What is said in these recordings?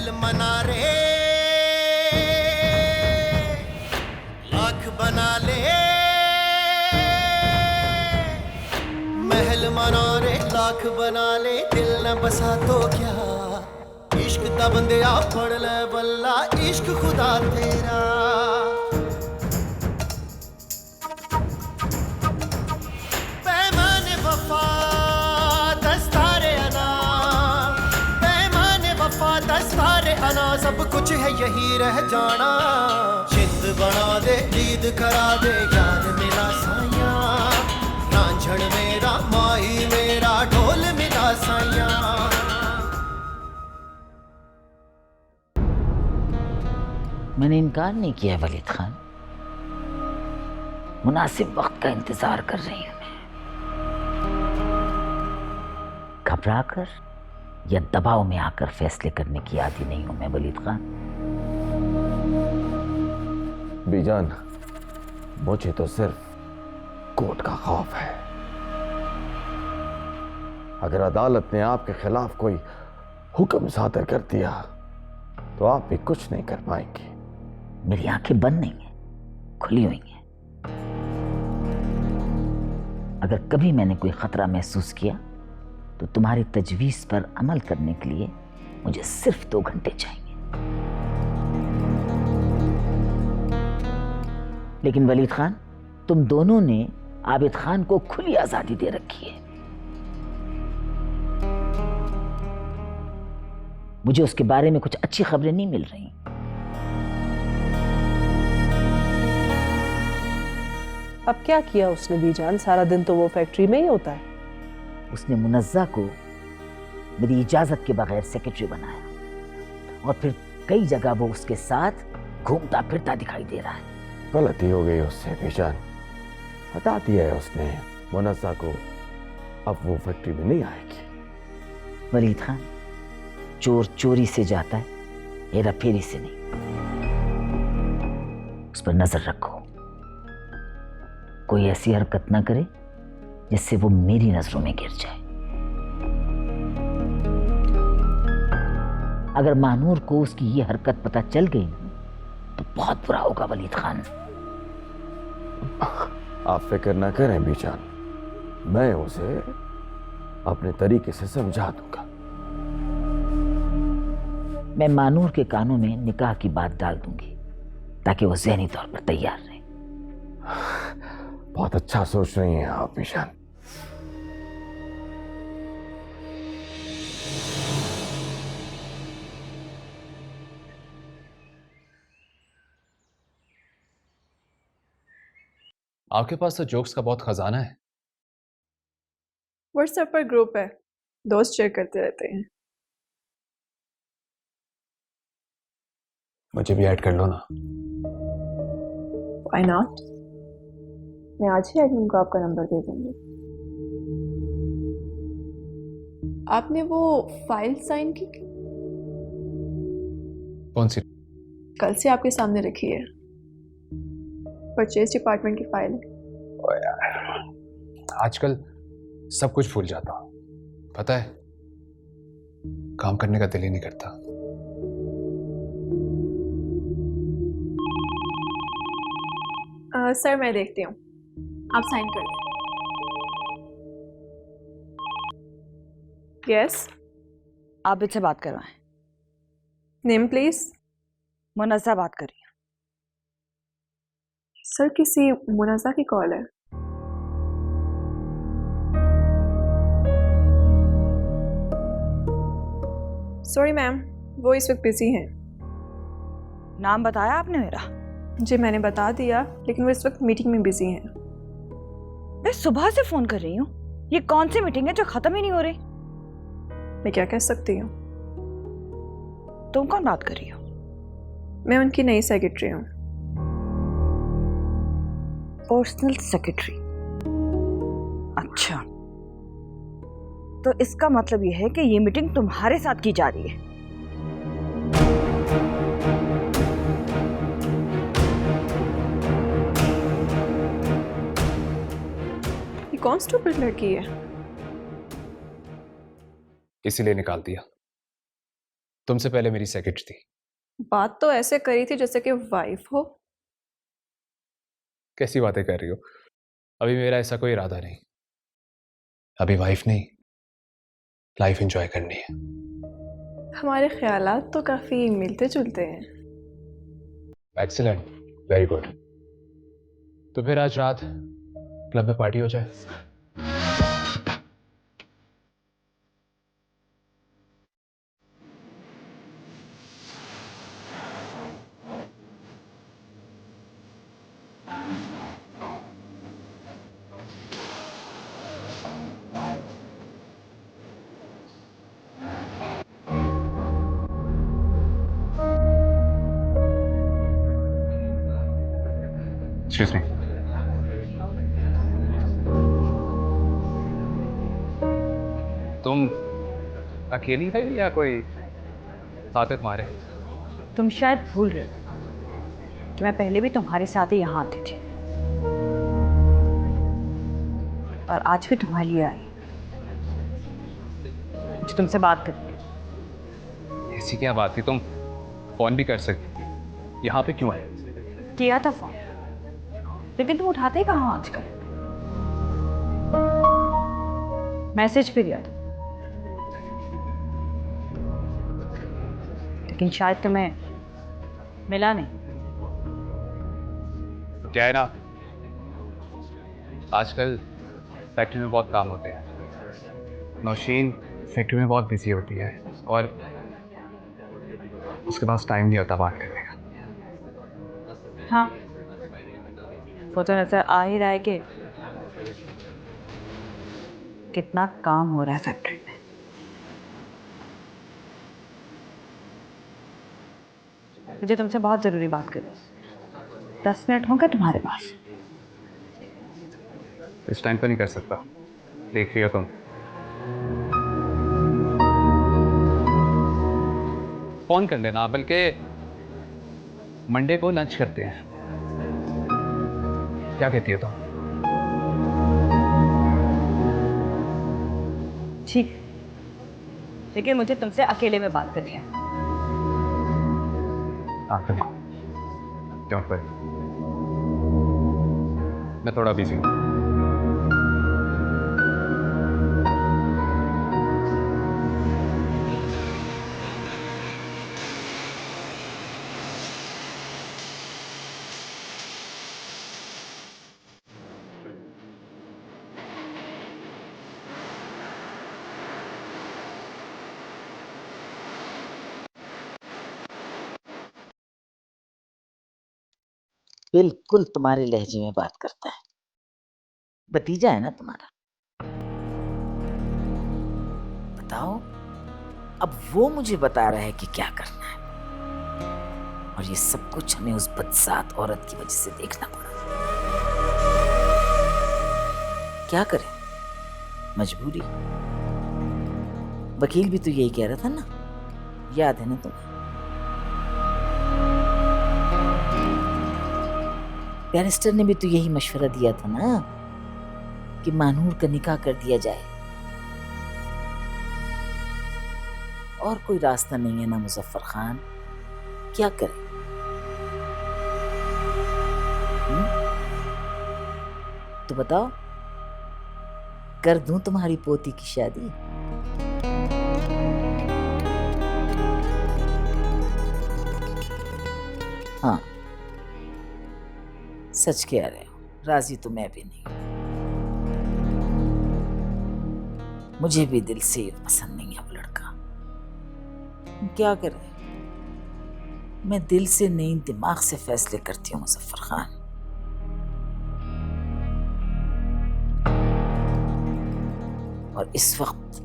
महल मना रे, लाख बना ले। महल मना रे, लाख बना ले, दिल न बसा तो क्या। इश्क दा बंदिया पढ़ ले बल्ला, इश्क खुदा तेरा। पैमाने वफा दस्तारे अना, पैमाने वफा दस्तारे अना, सब कुछ है यही रह जाना। चित बना दे, ईद करा दे, यार मिला साया। रांझण मेरा, माही मेरा, ढोल मिला साया। मैंने इनकार नहीं किया वलीद खान, मुनासिब वक्त का इंतजार कर रही हूं मैं। घबरा कर या दबाव में आकर फैसले करने की आदी नहीं हूं मैं वलीद खान। बीजान, मुझे तो सिर्फ कोर्ट का खौफ है। अगर अदालत ने आपके खिलाफ कोई हुक्म सादर कर दिया तो आप भी कुछ नहीं कर पाएंगे। मेरी आंखें बंद नहीं है, खुली हुई हैं। अगर कभी मैंने कोई खतरा महसूस किया तो तुम्हारी तजवीज पर अमल करने के लिए मुझे सिर्फ 2 घंटे चाहिए। लेकिन वलीद खान, तुम दोनों ने आबिद खान को खुली आजादी दे रखी है। मुझे उसके बारे में कुछ अच्छी खबरें नहीं मिल रही। अब क्या किया उसने बीजान? सारा दिन तो वो फैक्ट्री में ही होता है। उसने मुनज़्ज़ा को मेरी इजाजत के बगैर सेक्रेटरी बनाया और फिर कई जगह वो उसके साथ घूमता फिरता दिखाई दे रहा है। गलती हो गई उससे बीजान, हटा दिया है उसने मुनज़्ज़ा को। अब वो फैक्ट्री में नहीं आएगी। वलीद खान, चोर चोरी से जाता है, हेरा फेरी से नहीं। उस पर नजर रखो, कोई ऐसी हरकत ना करे जिससे वो मेरी नजरों में गिर जाए। अगर मानूर को उसकी ये हरकत पता चल गई तो बहुत बुरा होगा वलीद खान। आप फिक्र ना करें बीजान, मैं उसे अपने तरीके से समझा दूंगा। मैं मानूर के कानों में निकाह की बात डाल दूंगी ताकि वो ज़हनी तौर पर तैयार रहे। बहुत अच्छा सोच रही हैं आप बीजान। आपके पास तो जोक्स का बहुत खजाना है। व्हाट्सएप पर ग्रुप है, दोस्त शेयर करते रहते हैं। मुझे भी ऐड कर लो ना। Why not? मैं आज ही एडमिन को आपका नंबर दे दूंगी। आपने वो फाइल साइन की? कौन सी? कल से आपके सामने रखी है, परचेज डिपार्टमेंट की फाइल। ओ यार, आजकल सब कुछ भूल जाता हूँ, पता है। काम करने का दिल ही नहीं करता। सर मैं देखती हूँ, आप साइन कर दें। यस, आप इससे बात करवाएं। Name please. मुनज़्ज़ा बात कर रही है। सर किसी मुनज़्ज़ा की कॉल है। सॉरी मैम, वो इस वक्त बिजी हैं। नाम बताया आपने मेरा? जी मैंने बता दिया, लेकिन वो इस वक्त मीटिंग में बिजी हैं। मैं सुबह से फोन कर रही हूँ, ये कौन सी मीटिंग है जो खत्म ही नहीं हो रही? मैं क्या कह सकती हूँ? तुम कौन बात कर रही हो? मैं उनकी नई सेक्रेटरी हूँ। Personal secretary? अच्छा, तो इसका मतलब ये है कि ये मीटिंग तुम्हारे साथ की जा रही है। ये कौन स्टूपिड लड़की है? इसीलिए निकाल दिया। तुमसे पहले मेरी सेक्रेटरी थी। बात तो ऐसे करी थी जैसे कि वाइफ हो। कैसी बातें कर रही हो? अभी मेरा ऐसा कोई इरादा नहीं। अभी वाइफ नहीं, लाइफ एंजॉय करनी है। हमारे ख्यालात तो काफी मिलते जुलते हैं। Excellent, very good. तो फिर आज रात क्लब में पार्टी हो जाए। Excuse me. तुम अकेली है या कोई साथ है तुम्हारे? तुम शायद भूल रहे हो कि मैं पहले भी तुम्हारे साथ ही यहाँ आती थी और आज भी तुम्हारे लिए आई। मुझे तुमसे बात करनी है। ऐसी क्या बात थी? तुम फोन भी कर सकती। यहाँ पे क्यों आए? किया था फोन, लेकिन तुम उठाते ही कहाँ आजकल। मैसेज भी दिया था, लेकिन शायद तुम्हें मिला नहीं। क्या है ना, आजकल फैक्ट्री में बहुत काम होते हैं। नौशीन फैक्ट्री में बहुत बिजी होती है और उसके पास टाइम नहीं होता बात करने का। हाँ, वो तो नजर आ ही रहा है कि कितना काम हो रहा है फैक्ट्री में। मुझे तुमसे बहुत ज़रूरी बात करनी है। 10 मिनट होंगे तुम्हारे पास? इस टाइम पर नहीं कर सकता, देख रही हो तुम। फोन कर लेना, बल्कि मंडे को लंच करते हैं। क्या कहती हो तुम? ठीक, लेकिन मुझे तुमसे अकेले में बात करनी है। डोंट वरी, मैं थोड़ा बिजी हूँ। बिल्कुल तुम्हारे लहजे में बात करता है। भतीजा है ना तुम्हारा। बताओ, अब वो मुझे बता रहा है कि क्या करना है, और ये सब कुछ हमें उस बदसात औरत की वजह से देखना पड़ा। क्या करें, मजबूरी। वकील भी तो यही कह रहा था ना, याद है ना तुम्हें? बैरिस्टर ने भी तो यही मशवरा दिया था ना कि मानूर का निकाह कर दिया जाए। और कोई रास्ता नहीं है ना मुजफ्फर खान, क्या करें? तो बताओ, कर दूं तुम्हारी पोती की शादी? हाँ, सच कह रहे हो, राजी तो मैं भी नहीं। मुझे भी दिल से पसंद नहीं है वो लड़का। क्या करें, मैं दिल से नहीं दिमाग से फैसले करती हूँ मुजफ्फर खान। और इस वक्त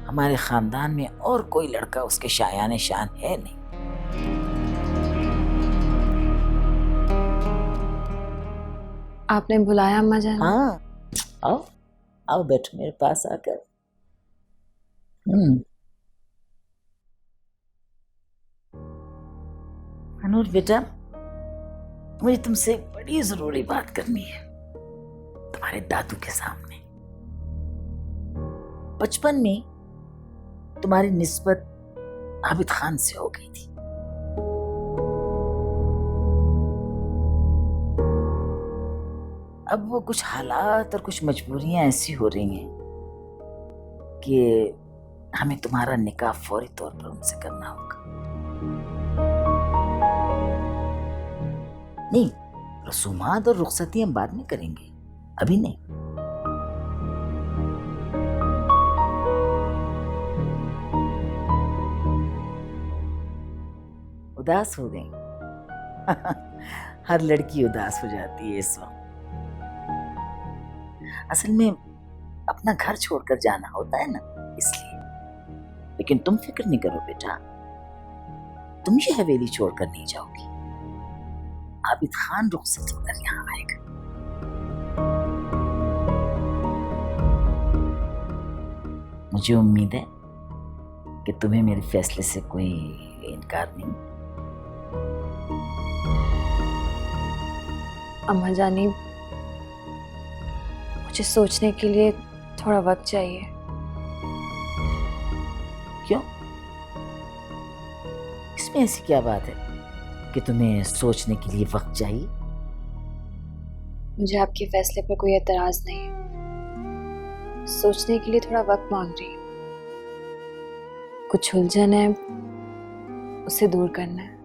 हमारे खानदान में और कोई लड़का उसके शायान शान है नहीं। आपने बुलाया अम्मा जान? हाँ, आओ आओ, बैठो मेरे पास आकर। अनूर बेटा, मुझे तुमसे एक बड़ी जरूरी बात करनी है, तुम्हारे दादू के सामने। बचपन में तुम्हारी निस्बत आबिद खान से हो गई थी। अब वो कुछ हालात और कुछ मजबूरियां ऐसी हो रही हैं कि हमें तुम्हारा निकाह फौरी तौर पर उनसे करना होगा। नहीं, रसूमात और रुखसती हम बाद में करेंगे, अभी नहीं। उदास हो गई? हर लड़की उदास हो जाती है इस वक्त। असल में अपना घर छोड़कर जाना होता है ना, इसलिए। लेकिन तुम फिक्र नहीं करो बेटा, तुम ये हवेली छोड़कर नहीं जाओगी। आबिद खान रुखसत होकर यहाँ आएगा। मुझे उम्मीद है कि तुम्हें मेरे फैसले से कोई इनकार नहीं। अम्मा जानी, मुझे सोचने के लिए थोड़ा वक्त चाहिए। क्यों? इसमें ऐसी क्या बात है कि तुम्हें सोचने के लिए वक्त चाहिए? मुझे आपके फैसले पर कोई एतराज नहीं है, सोचने के लिए थोड़ा वक्त मांग रही हूँ। कुछ उलझन है, उसे दूर करना है।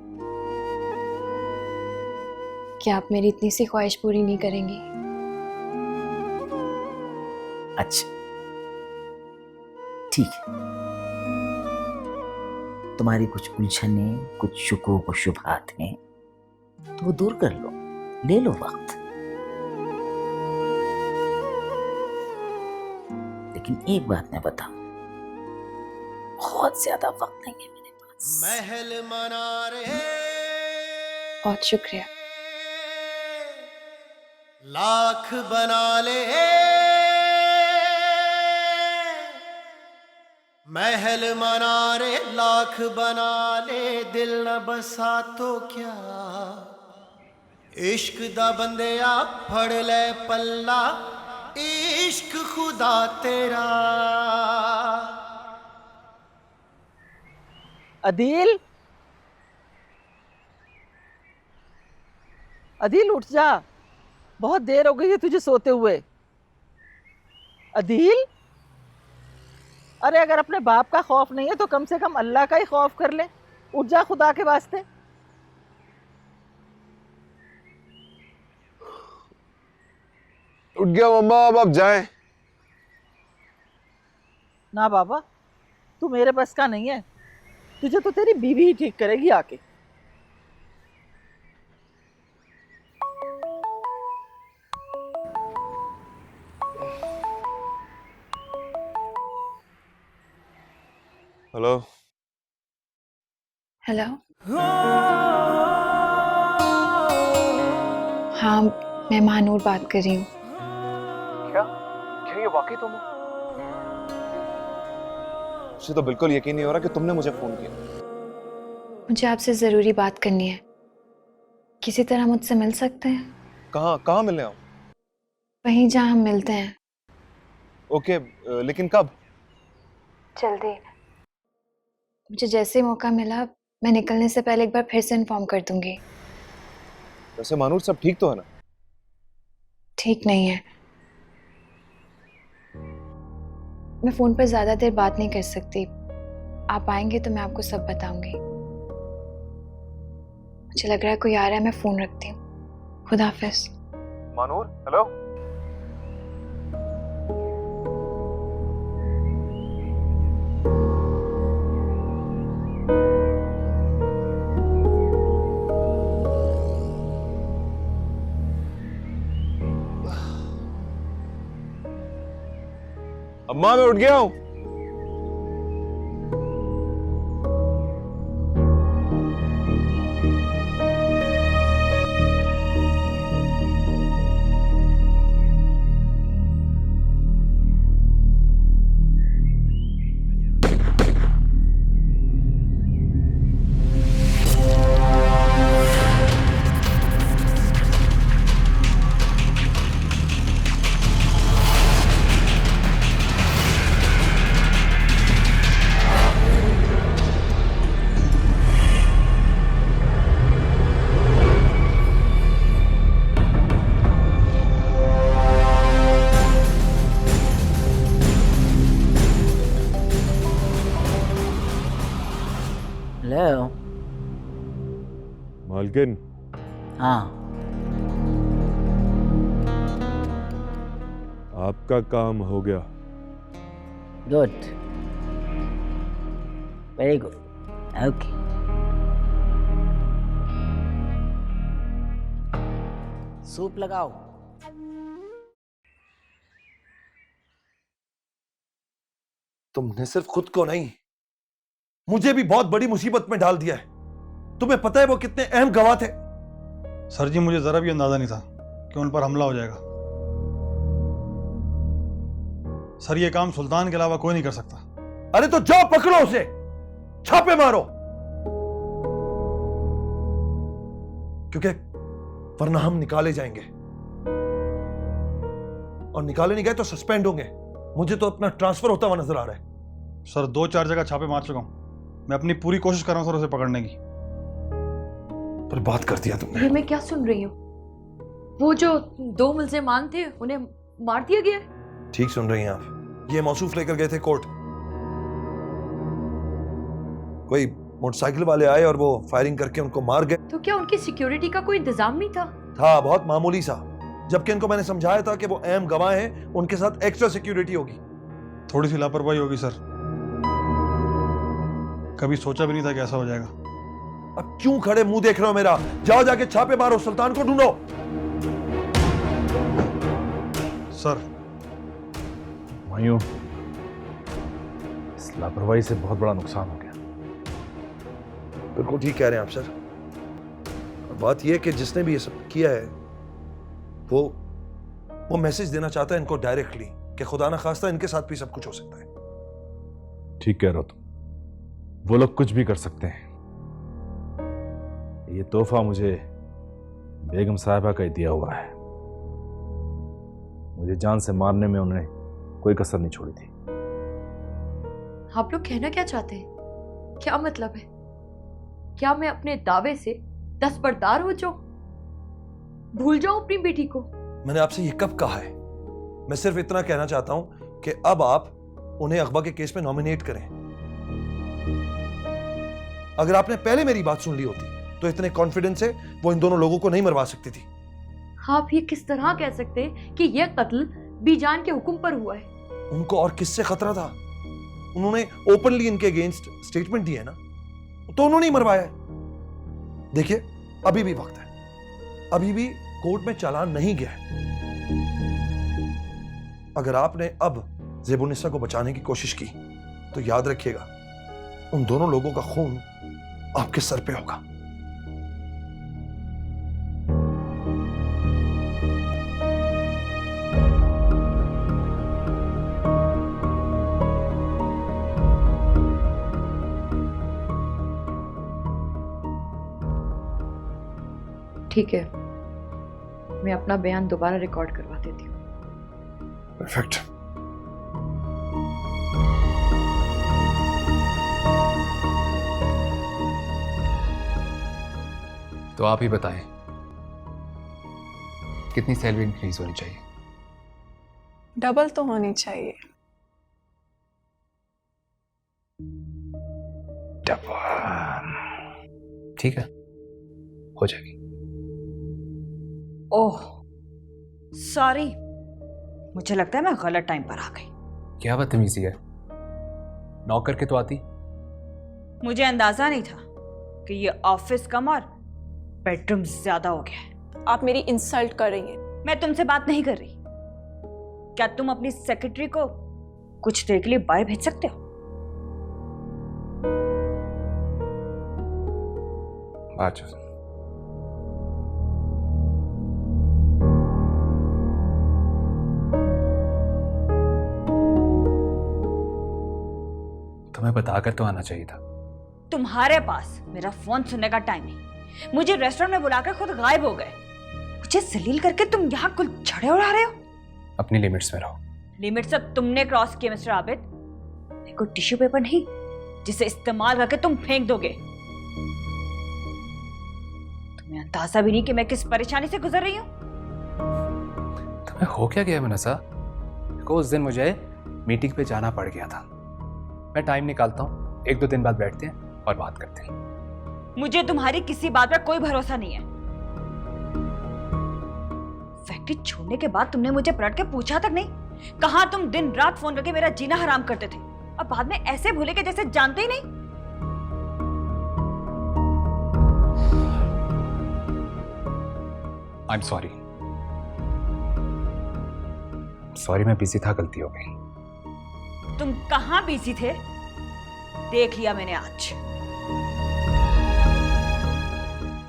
क्या आप मेरी इतनी सी ख्वाहिश पूरी नहीं करेंगी? अच्छा, ठीक है। तुम्हारी कुछ उलझने, कुछ शुकूक और शुबहात हैं, तो वो दूर कर लो, ले लो वक्त। लेकिन एक बात मैं बताऊं, बहुत ज्यादा वक्त नहीं है मेरे पास। महल मना रहे, बहुत शुक्रिया। लाख बना ले, महल मना रे लाख बना ले, दिल न बसा तो क्या, इश्क दा बंदिया फड़ ले पल्ला, इश्क खुदा तेरा। अदील, अदील उठ जा, बहुत देर हो गई है तुझे सोते हुए। अदील, अरे अगर अपने बाप का खौफ नहीं है तो कम से कम अल्लाह का ही खौफ कर ले। उठ जा खुदा के वास्ते। उठ गया मम्मा, अब आप जाएं। ना बाबा, तू मेरे बस का नहीं है, तुझे तो तेरी बीवी ही ठीक करेगी आके। हेलो। हेलो। हाँ, मैं महानूर बात कर रही हूँ। क्या क्या ये वाकई तुम हो? मुझे तो बिल्कुल यकीन नहीं हो रहा कि तुमने मुझे फोन किया। मुझे आपसे जरूरी बात करनी है, किसी तरह मुझसे मिल सकते हैं? कहाँ मिलने आओ? वहीं जहाँ हम मिलते हैं। ओके, लेकिन कब? जल्दी। मुझे जैसे ही मौका मिला मैं निकलने से पहले एक बार फिर से इन्फॉर्म कर दूंगी। वैसे मानूर सब ठीक तो है ना? ठीक नहीं है। मैं फोन पर ज्यादा देर बात नहीं कर सकती। आप आएंगे तो मैं आपको सब बताऊंगी। मुझे लग रहा है कोई आ रहा है, मैं फोन रखती हूँ। खुदा हाफिज। मानूर, हेलो। अम्मा, मैं उठ गया हूं। हेलो। मालकिन, हाँ, आपका काम हो गया। Good, very good, okay. Soup लगाओ। तुमने सिर्फ खुद को नहीं, मुझे भी बहुत बड़ी मुसीबत में डाल दिया है। तुम्हें पता है वो कितने अहम गवाह थे? सर जी, मुझे जरा भी अंदाजा नहीं था कि उन पर हमला हो जाएगा। सर, ये काम सुल्तान के अलावा कोई नहीं कर सकता। अरे तो जाओ पकड़ो उसे, छापे मारो, क्योंकि वरना हम निकाले जाएंगे, और निकाले नहीं गए तो सस्पेंड होंगे। मुझे तो अपना ट्रांसफर होता हुआ नजर आ रहा है। सर, 2-4 जगह छापे मार चुका हूं। मैं अपनी पूरी कोशिश कर रहा हूं सर उसे पकड़ने की। पर बात कर दिया तुमने। ये मैं क्या सुन रही हूँ? वो जो 2 मुल्जिमान थे उन्हें मार दिया गया? ठीक सुन रही हैं आप। ये मौसूफ लेकर गए थे कोर्ट। कोई मोटरसाइकिल वाले आए और वो फायरिंग करके उनको मार गए। तो क्या उनकी सिक्योरिटी का कोई इंतजाम नहीं था? था, बहुत मामूली सा। जबकि इनको मैंने समझाया था कि वो अहम गवाह हैं, उनके साथ एक्स्ट्रा सिक्योरिटी होगी। थोड़ी सी लापरवाही होगी सर, कभी सोचा भी नहीं था कि ऐसा हो जाएगा। अब क्यों खड़े मुंह देख रहे हो मेरा? जाओ जाके छापे मारो, सुल्तान को ढूंढो। सर, भाइयों, इस लापरवाही से बहुत बड़ा नुकसान हो गया। बिल्कुल ठीक कह रहे हैं आप सर। और बात यह है कि जिसने भी ये सब किया है वो मैसेज देना चाहता है इनको डायरेक्टली कि खुदा ना खास्ता इनके साथ भी सब कुछ हो सकता है। ठीक कह रहे हो तुम, वो लोग कुछ भी कर सकते हैं। ये तोहफा मुझे बेगम साहिबा का ही दिया हुआ है। मुझे जान से मारने में उन्होंने कोई कसर नहीं छोड़ी थी। आप लोग कहना क्या चाहते हैं? क्या मतलब है? क्या मैं अपने दावे से दस्तबरदार हो जाऊं? भूल जाऊं अपनी बेटी को? मैंने आपसे ये कब कहा है? मैं सिर्फ इतना कहना चाहता हूं कि अब आप उन्हें अगवा के केस में नॉमिनेट करें। अगर आपने पहले मेरी बात सुन ली होती तो इतने कॉन्फिडेंस से वो इन दोनों लोगों को नहीं मरवा सकती थी। आप ये किस तरह कह सकते हैं कि यह कत्ल बीजान के हुक्म पर हुआ है? उनको और किससे खतरा था? उन्होंने ओपनली इनके अगेंस्ट स्टेटमेंट दिए ना, तो उन्होंने ही मरवाया है। देखिए, अभी भी वक्त है, अभी भी कोर्ट में चालान नहीं गया है। अगर आपने अब ज़ेबुन्निसा को बचाने की कोशिश की तो याद रखिएगा, उन दोनों लोगों का खून आपके सर पे होगा। ठीक है, मैं अपना बयान दोबारा रिकॉर्ड करवा देती हूँ। परफेक्ट। तो आप ही बताएं, कितनी सैलरी इंक्रीज होनी चाहिए? डबल तो होनी चाहिए। ठीक है, हो जाएगी। ओह सॉरी, मुझे लगता है मैं गलत टाइम पर आ गई। क्या बदतमीजी है, नौकर के तो आती। मुझे अंदाजा नहीं था कि ये ऑफिस कम और बेडरूम ज्यादा हो गया है। आप मेरी इंसल्ट कर रही हैं। मैं तुमसे बात नहीं कर रही। क्या तुम अपनी सेक्रेटरी को कुछ देर के लिए बाहर भेज सकते हो? अच्छा, तुम्हें बताकर तो आना चाहिए था। तुम्हारे पास मेरा फोन सुनने का टाइम नहीं। मुझे रेस्टोरेंट में बुलाकर खुद गायब हो गए। मुझे जलील करके तुम यहाँ कुल झड़े उड़ा रहे हो। अपनी लिमिट्स में रहो। लिमिट सब तुमने क्रॉस किए मिस्टर आबिद। मेरे को टिश्यू पेपर नहीं जिसे इस्तेमाल करके तुम फेंक दोगे। तुम्हें अंदाजा भी नहीं कि मैं किस परेशानी से गुजर रही हूँ। तुम्हें हो क्या गया मनसा? को उस दिन मुझे मीटिंग पे जाना पड़ गया था। मैं टाइम निकालता हूँ, 1-2 दिन बाद बैठते हैं, और बात करते। मुझे तुम्हारी किसी बात पर कोई भरोसा नहीं है। फैक्ट्री छोड़ने के बाद तुमने मुझे पलट के पूछा तक नहीं। कहां तुम दिन रात फोन करके मेरा जीना हराम करते थे, और बाद में ऐसे भूले के जैसे जानते ही नहीं। I am sorry. सॉरी, मैं बिजी था, गलती हो गई। तुम कहां बिजी थे देख लिया मैंने आज।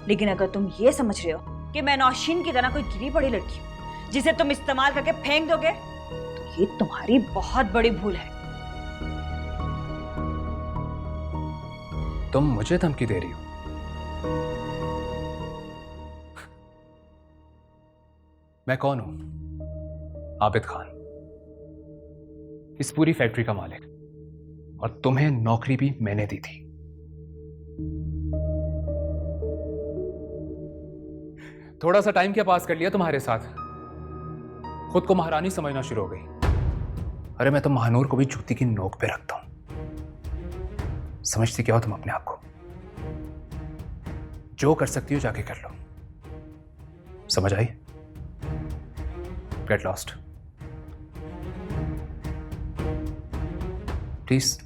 लेकिन अगर तुम ये समझ रहे हो कि मैं नौशीन की तरह कोई गिरी पड़ी लड़की हूं जिसे तुम इस्तेमाल करके फेंक दोगे, तो ये तुम्हारी बहुत बड़ी भूल है। तुम मुझे धमकी दे रही हो? मैं कौन हूं? आबिद खान, इस पूरी फैक्ट्री का मालिक, और तुम्हें नौकरी भी मैंने दी थी। थोड़ा सा टाइम क्या पास कर लिया तुम्हारे साथ, खुद को महारानी समझना शुरू हो गई। अरे मैं तो महानूर को भी जूती की नोक पे रखता हूं। समझती क्या हो तुम अपने आप को? जो कर सकती हो जाके कर लो। समझ आई? Get lost please.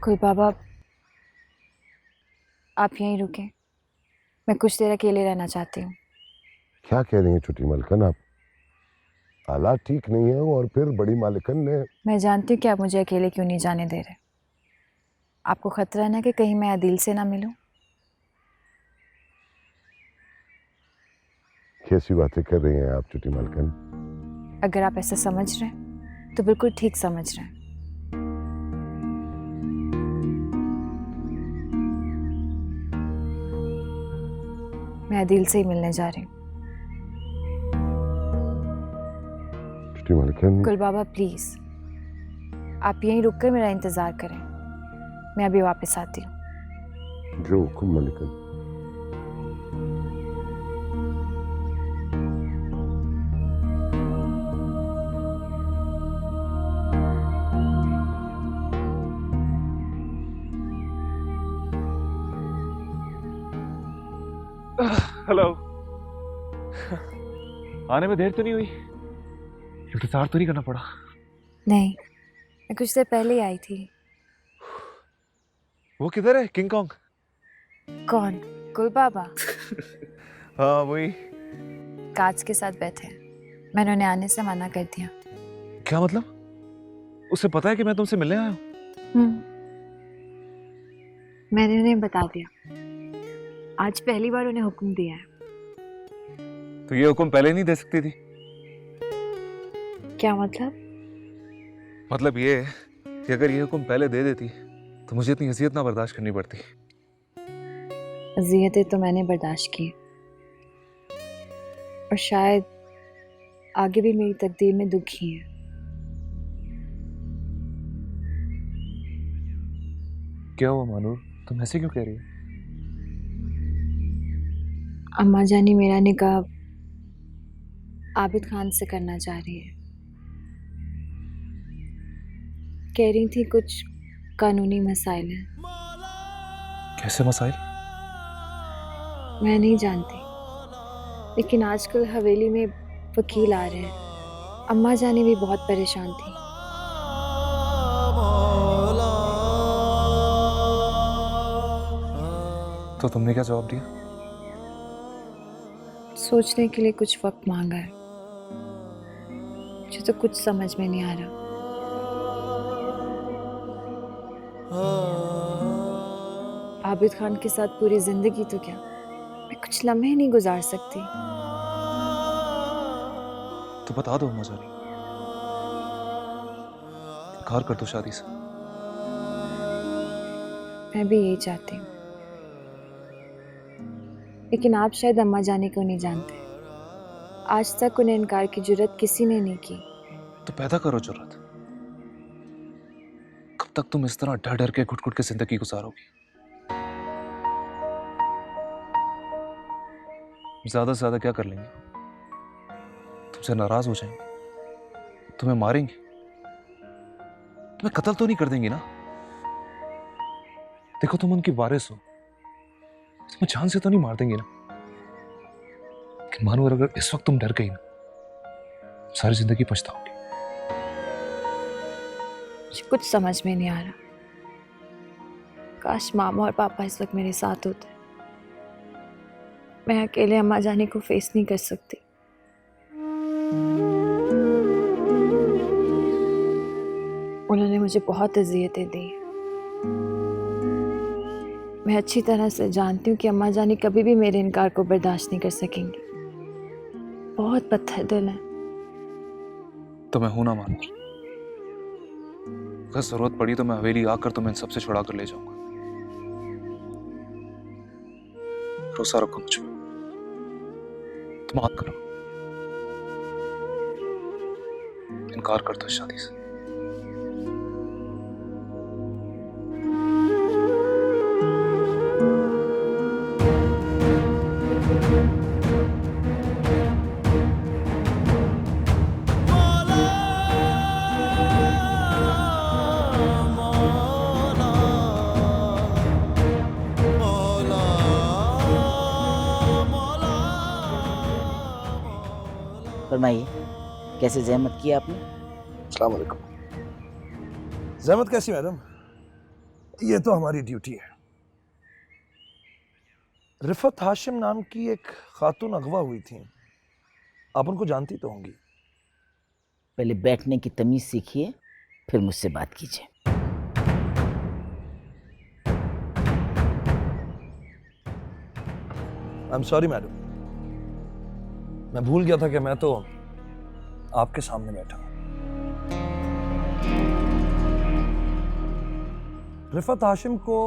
कुल बाबा, आप यहीं रुकें, मैं कुछ देर अकेले रहना चाहती हूँ। क्या कह रही हैं छोटी मलकन आप? हालात ठीक नहीं है और फिर बड़ी मालिकन ने। मैं जानती हूँ कि आप मुझे अकेले क्यों नहीं जाने दे रहे। आपको खतरा है ना कि कहीं मैं आदिल से ना मिलूं। कैसी बातें कर रही हैं आप छोटी मलकन? अगर आप ऐसा समझ रहे हैं तो बिल्कुल ठीक समझ रहे हैं। मैं आदिल से ही मिलने जा रही हूँ। छोटी मलकन। कुल बाबा प्लीज, आप यहीं रुककर मेरा इंतजार करें, मैं अभी वापस आती हूँ। जो हुक्म मलकन। हेलो। आने में देर तो नहीं हुई? इंतजार तो नहीं करना पड़ा? नहीं, मैं कुछ देर पहले ही आई थी। वो किधर है, किंग कॉन्ग? कौन? कुल बाबा? हाँ वही। कांच के साथ बैठे हैं, मैंने उन्हें आने से मना कर दिया। क्या मतलब? उसे पता है कि मैं तुमसे मिलने आया हूँ? मैंने उन्हें बता दिया। आज पहली बार उन्हें हुक्म दिया है। तो ये हुक्म पहले नहीं दे सकती थी? क्या मतलब? मतलब ये है कि अगर ये हुक्म पहले दे देती तो मुझे इतनी अजियत ना बर्दाश्त करनी पड़ती। अजियतें तो मैंने बर्दाश्त की, और शायद आगे भी मेरी तकदीर में दुख ही है। क्या हुआ मानूर, तुम ऐसे क्यों कह रही हो? अम्मा जानी मेरा निकाह आबिद खान से करना चाह रही है। कह रही थी कुछ कानूनी मसाइल हैं। कैसे मसाइल? मैं नहीं जानती, लेकिन आजकल हवेली में वकील आ रहे हैं। अम्मा जानी भी बहुत परेशान थी। तो तुमने क्या जवाब दिया? सोचने के लिए कुछ वक्त मांगा है, मुझे तो कुछ समझ में नहीं आ रहा। आबिद खान के साथ पूरी जिंदगी तो क्या, मैं कुछ लम्हे नहीं गुजार सकती। तो बता दो अम्मा जानी, इनकार कर दो शादी से। मैं भी यही चाहती हूँ, लेकिन आप शायद अम्मा जाने को नहीं जानते। आज तक उन्हें इनकार की जुर्रत किसी ने नहीं की। तो पैदा करो जरूरत। कब तक तुम इस तरह डर डर के घुट घुट के जिंदगी गुजारोगी? ज्यादा से ज्यादा क्या कर लेंगे? तुमसे नाराज हो जाएंगे, तुम्हें मारेंगे, तुम्हें कत्ल तो नहीं कर देंगे ना? देखो तुम उनकी वारिस हो, तुम्हें जान से तो नहीं मार देंगे ना? कि मानो अगर इस वक्त तुम डर गई ना, सारी जिंदगी पछताओगी। मुझे कुछ समझ में नहीं आ रहा। काश मामा और पापा इस वक्त मेरे साथ होते। मैं अकेले अम्मा जाने को फेस नहीं कर सकती। उन्होंने मुझे बहुत अज़ियतें दी। मैं अच्छी तरह से जानती हूँ कि अम्मा जानी कभी भी मेरे इनकार को बर्दाश्त नहीं कर सकेंगी। बहुत पत्थर दिल है। तो मैं हूं ना मान, अगर जरूरत पड़ी तो मैं हवेली आकर तुम्हें इन सबसे छुड़ा कर ले जाऊंगा। भरोसा रखो मुझ पर, तुम मत करो, इनकार कर दो शादी से। फरमाइए, कैसे जहमत किया आपने? अस्सलाम वालेकुम। जहमत कैसी मैडम, ये तो हमारी ड्यूटी है। रिफत हाशिम नाम की एक खातून अगवा हुई थी, आप उनको जानती तो होंगी। पहले बैठने की तमीज सीखिए, फिर मुझसे बात कीजिए। आई एम सॉरी मैडम, मैं भूल गया था कि मैं तो आपके सामने बैठा हूं। रिफत हाशिम को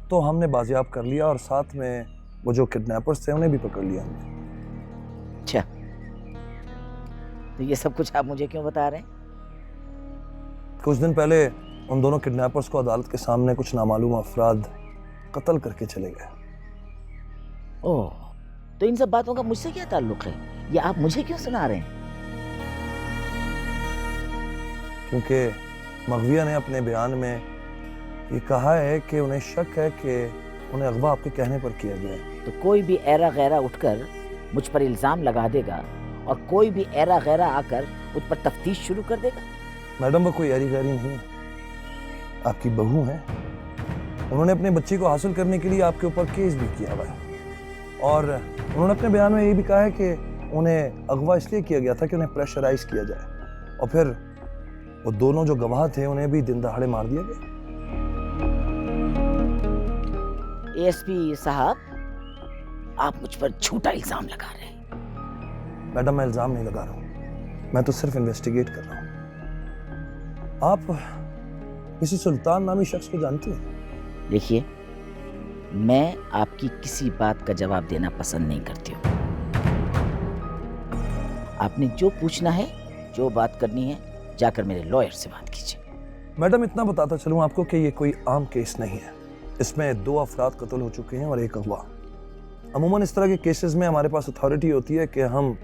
तो हमने बाजियाब कर लिया और साथ में वो जो किडनैपर्स थे उन्हें भी पकड़ लिया हमने। अच्छा, तो ये सब कुछ आप मुझे क्यों बता रहे हैं? कुछ दिन पहले उन दोनों किडनैपर्स को अदालत के सामने कुछ नामालूम अफराद कत्ल करके चले गए। ओह, तो इन सब बातों का मुझसे क्या ताल्लुक है? ये आप मुझे क्यों सुना रहे हैं? क्योंकि मगविया ने अपने बयान में ये कहा है कि उन्हें शक है कि उन्हें अगवा आपके कहने पर किया गया है। तो कोई भी ऐरा गैरा उठकर मुझ पर इल्जाम लगा देगा और कोई भी ऐरा गैरा आकर मुझ पर तफ्तीश शुरू कर देगा। मैडम, वो कोई ऐरी गैरी नहीं है, आपकी बहू है। उन्होंने अपने बच्ची को हासिल करने के लिए आपके ऊपर केस भी किया हुआ है और उन्होंने अपने बयान में ये भी कहा है कि उन्हें अगवा इसलिए किया गया था कि उन्हें प्रेशराइज किया जाए और फिर वो दोनों जो गवाह थे उन्हें भी दिन दहाड़े मार दिया गया। एएसपी साहब, आप मुझ पर झूठा इल्जाम लगा रहे हैं। मैडम, मैं इल्जाम नहीं लगा रहा हूं, मैं तो सिर्फ इन्वेस्टिगेट कर रहा हूं। आप किसी सुल्तान नामी शख्स को जानती हैं? देखिए, मैं आपकी किसी बात का जवाब देना पसंद नहीं करती हूँ। आपने जो पूछना है, जो बात करनी है, जाकर मेरे लॉयर से बात कीजिए। मैडम, इतना बताता चलूं आपको कि ये कोई आम केस नहीं है। इसमें 2 अफराद कत्ल हो चुके हैं और 1 अगवा। अमूमन इस तरह के केसेस में हमारे पास अथॉरिटी होती है कि हम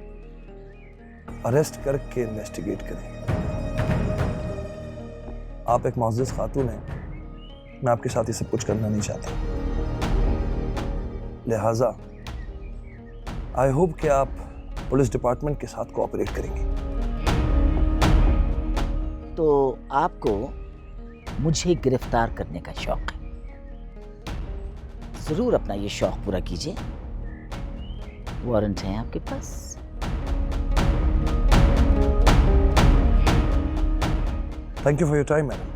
अरेस्ट करके इन्वेस्टिगेट करें। आप एक मुअज़्ज़ज़ खातून हैं, मैं आपके साथ ये सब कुछ करना नहीं चाहता, लिहाजा आई होप कि आप पुलिस डिपार्टमेंट के साथ कोऑपरेट करेंगे। तो आपको मुझे गिरफ्तार करने का शौक है, जरूर अपना ये शौक पूरा कीजिए। वारंट है आपके पास? Thank you for your time madam,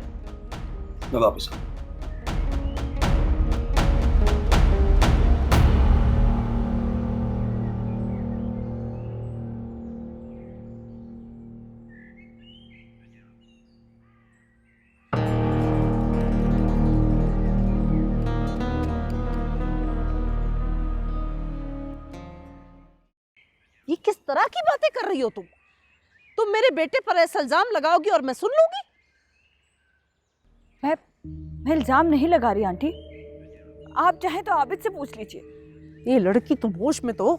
मैं वापस आऊँ। ये किस तरह की बातें कर रही हो तुम? तुम मेरे बेटे पर ऐसा इल्जाम लगाओगी और मैं सुन लूंगी? मैं इल्जाम नहीं लगा रही आंटी, आप चाहे तो आबिद से पूछ लीजिए। ये लड़की तुम होश में तो हो?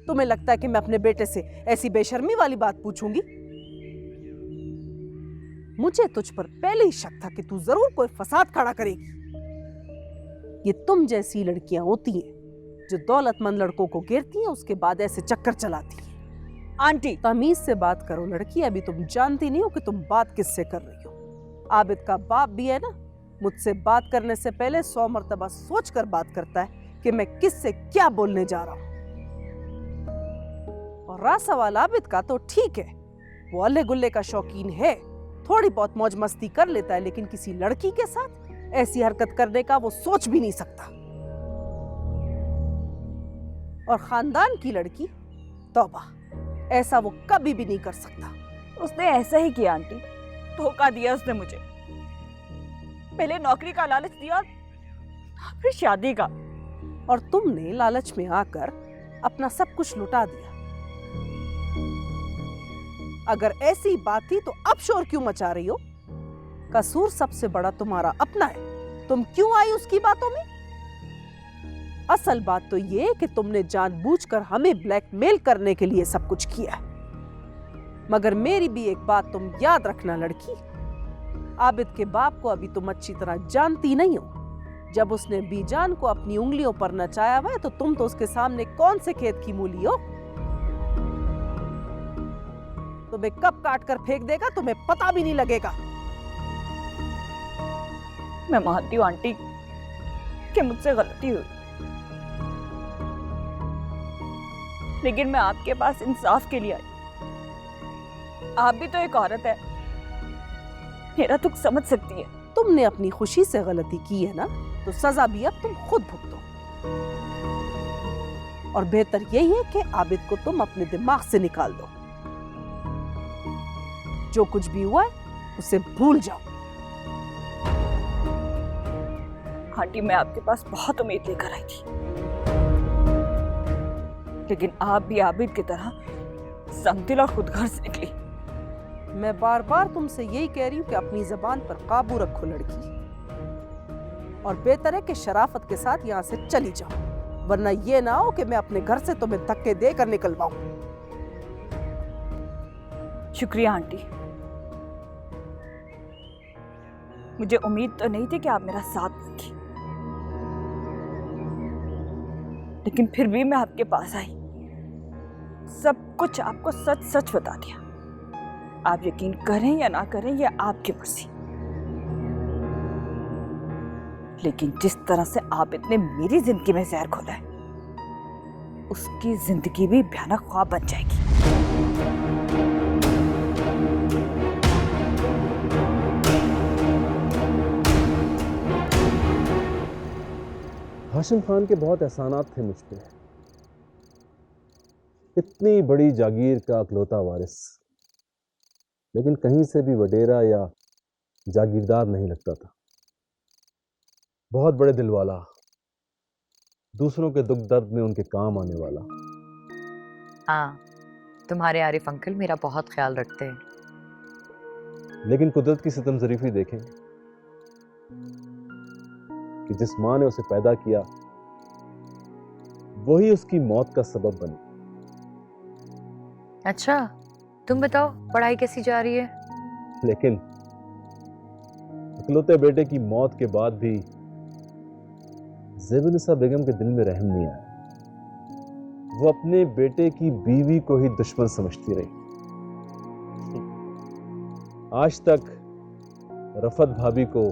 तुम्हें लगता है कि मैं अपने बेटे से ऐसी बेशर्मी वाली बात पूछूंगी? मुझे तुझ पर पहले ही शक था कि तू जरूर कोई फसाद खड़ा करेगी। ये तुम जैसी लड़कियां होती हैं जो दौलतमंद लड़कों को घेरती हैं, उसके बाद ऐसे चक्कर चलाती हैं। आंटी तमीज से बात करो लड़की, अभी तुम जानती नहीं हो कि तुम बात किससे कर रही हो। आबिद का बाप भी है ना, मुझसे बात करने से पहले 100 मर्तबा सोच कर बात करता है कि मैं किससे क्या बोलने जा रहा हूं। और रहा सवाल आबिद का, तो ठीक है, वो अल्ले गुल्ले का शौकीन है, थोड़ी बहुत मौज मस्ती कर लेता है, लेकिन किसी लड़की के साथ ऐसी हरकत करने का वो सोच भी नहीं सकता। और खानदान की लड़की, तौबा, ऐसा वो कभी भी नहीं कर सकता। उसने ऐसा ही किया आंटी, धोखा दिया उसने मुझे। पहले नौकरी का लालच दिया, फिर शादी का। और तुमने लालच में आकर अपना सब कुछ लुटा दिया। अगर ऐसी बात थी तो अब शोर क्यों मचा रही हो? कसूर सबसे बड़ा तुम्हारा अपना है, तुम क्यों आई उसकी बातों में? असल बात तो ये है कि तुमने जानबूझकर हमें ब्लैकमेल करने के लिए सब कुछ किया है। मगर मेरी भी एक बात तुम याद रखना लड़की, आबिद के बाप को अभी तुम अच्छी तरह जानती नहीं हो। जब उसने बीजान को अपनी उंगलियों पर नचाया हुआ है, तो तुम तो उसके सामने कौन से खेत की मूली हो? तुम्हें कब काट कर फेंक देगा तुम्हें पता भी नहीं लगेगा। मैं मानती हूँ आंटी कि मुझसे गलती हुई, लेकिन मैं आपके पास इंसाफ के लिए आई। आप भी तो एक औरत है, मेरा दुख समझ सकती है। तुमने अपनी खुशी से गलती की है ना, तो सजा भी अब तुम खुद भुगतो। और बेहतर यही है कि आबिद को तुम अपने दिमाग से निकाल दो। जो कुछ भी हुआ है उसे भूल जाओ। आंटी, मैं आपके पास बहुत उम्मीद लेकर आई थी, लेकिन आप भी आबिद की तरह संगदिल और खुदगर्ज से निकली। मैं बार बार तुमसे यही कह रही हूँ कि अपनी जबान पर काबू रखो लड़की, और बेहतर है कि शराफत के साथ यहाँ से चली जाओ, वरना ये ना हो कि मैं अपने घर से तुम्हें धक्के देकर निकलवाऊं। शुक्रिया आंटी, मुझे उम्मीद तो नहीं थी कि आप मेरा साथ देंगी, लेकिन फिर भी मैं आपके पास आई, सब कुछ आपको सच सच बता दिया। आप यकीन करें या ना करें, यह आपकी मर्जी, लेकिन जिस तरह से आबिद ने मेरी जिंदगी में जहर घोला है, उसकी जिंदगी भी भयानक ख्वाब बन जाएगी। हाशिम खान के बहुत एहसानात थे मुझ पे। इतनी बड़ी जागीर का अकलौता वारिस, लेकिन कहीं से भी वडेरा या जागीरदार नहीं लगता था। बहुत बड़े दिल वाला, दूसरों के दुख दर्द में उनके काम आने वाला। हाँ, तुम्हारे आरिफ अंकल मेरा बहुत ख्याल रखते हैं। लेकिन कुदरत की सितम ज़रीफ़ी देखें कि जिस माँ ने उसे पैदा किया वही उसकी मौत का सबब बनी। अच्छा, तुम बताओ पढ़ाई कैसी जा रही है? लेकिन इकलौते बेटे की मौत के बाद भी ज़ेबनिसा बेगम के दिल में रहम नहीं आया। वो अपने बेटे की बीवी को ही दुश्मन समझती रही। आज तक रफत भाभी को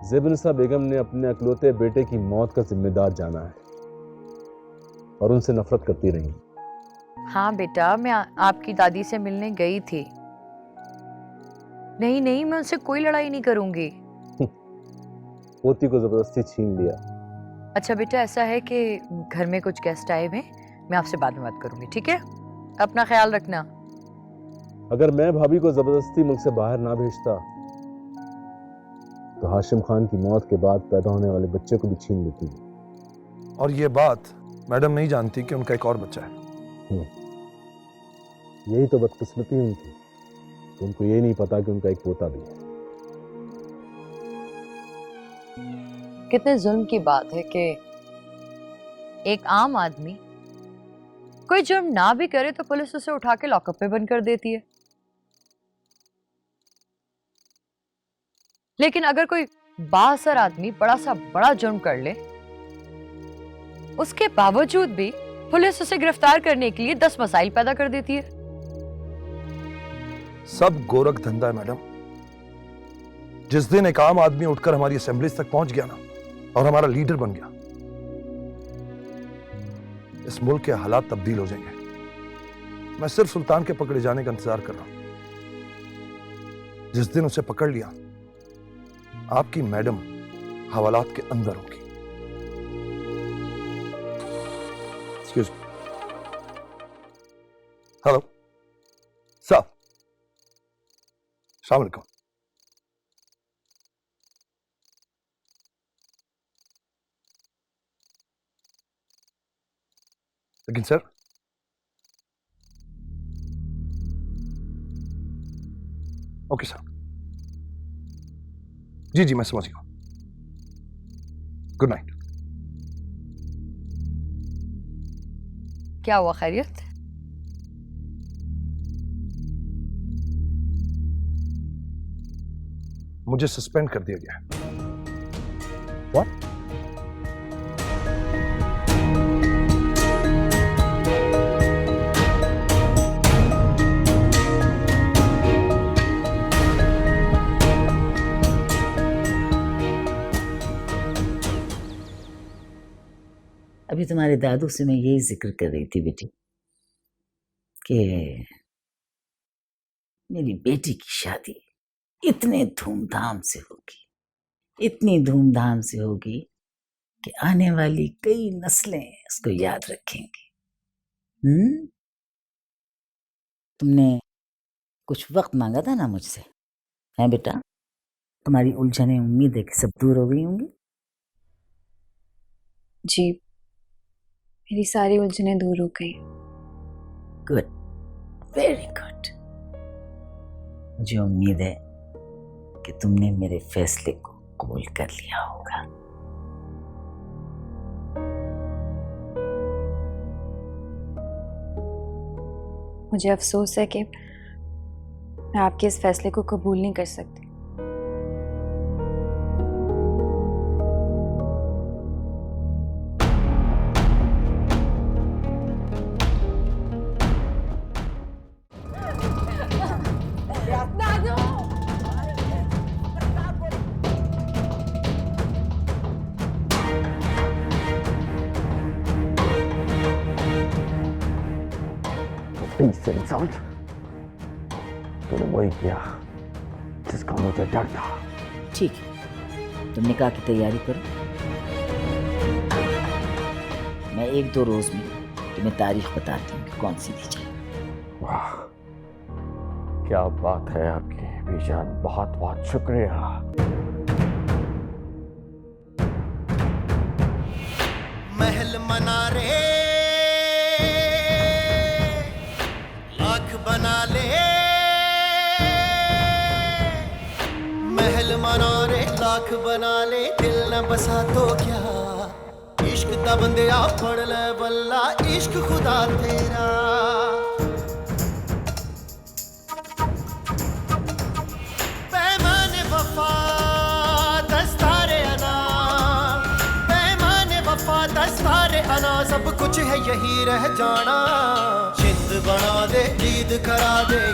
ज़ेबनिसा बेगम ने अपने अकलौते बेटे की मौत का जिम्मेदार जाना है और उनसे नफरत करती रही। हाँ बेटा, मैं आपकी दादी से मिलने गई थी। नहीं नहीं, मैं उनसे कोई लड़ाई नहीं करूंगी। पोती को जबरदस्ती छीन लिया। अच्छा बेटा, ऐसा है कि घर में कुछ गेस्ट आए हुए, मैं आपसे बाद में बात करूंगी, ठीक है? अपना ख्याल रखना। अगर मैं भाभी को जबरदस्ती मुल्क से बाहर ना भेजता तो हाशिम खान की मौत के बाद पैदा होने वाले बच्चे को भी छीन लेती। और ये बात मैडम नहीं जानती कि उनका एक और बच्चा है। यही तो बदकिस्मती उनकी, उनको ये नहीं पता कि उनका एक पोता भी है। कितने जुल्म की बात है कि एक आम आदमी कोई जुर्म ना भी करे तो पुलिस उसे उठा के लॉकअप में बंद कर देती है, लेकिन अगर कोई बाअसर आदमी बड़ा सा बड़ा जुर्म कर ले, उसके बावजूद भी पुलिस उसे गिरफ्तार करने के लिए 10 मसाइल पैदा कर देती है। सब गोरख धंधा है मैडम। जिस दिन एक आम आदमी उठकर हमारी असेंबली तक पहुंच गया ना और हमारा लीडर बन गया, इस मुल्क के हालात तब्दील हो जाएंगे। मैं सिर्फ सुल्तान के पकड़े जाने का इंतजार कर रहा हूं। जिस दिन उसे पकड़ लिया, आपकी मैडम हवालात के अंदर होगी। Excuse me. हेलो सर, अस्सलाम वालेकुम। लेकिन सर, ओके सर, जी जी मैं समझ गया। Good night. क्या हुआ, खैरियत? मुझे सस्पेंड कर दिया गया है। व्हाट? अभी तुम्हारे दादू से मैं यही जिक्र कर रही थी बेटी कि मेरी बेटी की शादी इतने धूमधाम से होगी, इतनी धूमधाम से होगी कि आने वाली कई नस्लें उसको याद रखेंगी। तुमने कुछ वक्त मांगा था ना मुझसे, है बेटा? तुम्हारी उलझने उम्मीद है कि सब दूर हो गई होंगी। जी, मेरी सारी उलझने दूर हो गई। Good, very good. मुझे उम्मीद है कि तुमने मेरे फैसले को कबूल कर लिया होगा। मुझे अफसोस है कि मैं आपके इस फैसले को कबूल नहीं कर सकती। इंसल्ट, तूने वही किया जिसका मुझे डर था। ठीक है, तुमने कहा कि तैयारी करो। मैं 1-2 रोज में तुम्हें तारीख बताती हूँ कि कौन सी दी जाए। वाह, क्या बात है आपकी बीजान, बहुत बहुत शुक्रिया। महल मनारे लाख बना ले, महल मनारे लाख बना ले, दिल न बसा तो क्या, इश्क दा बंदिया पढ़ ले बल्ला, इश्क खुदा तेरा। पैमाने वफा दस्तारे अना, पैमाने वफा दस्तारे अना, सब कुछ है यही रह जाना। जिंद बना दे, ईद करा दे।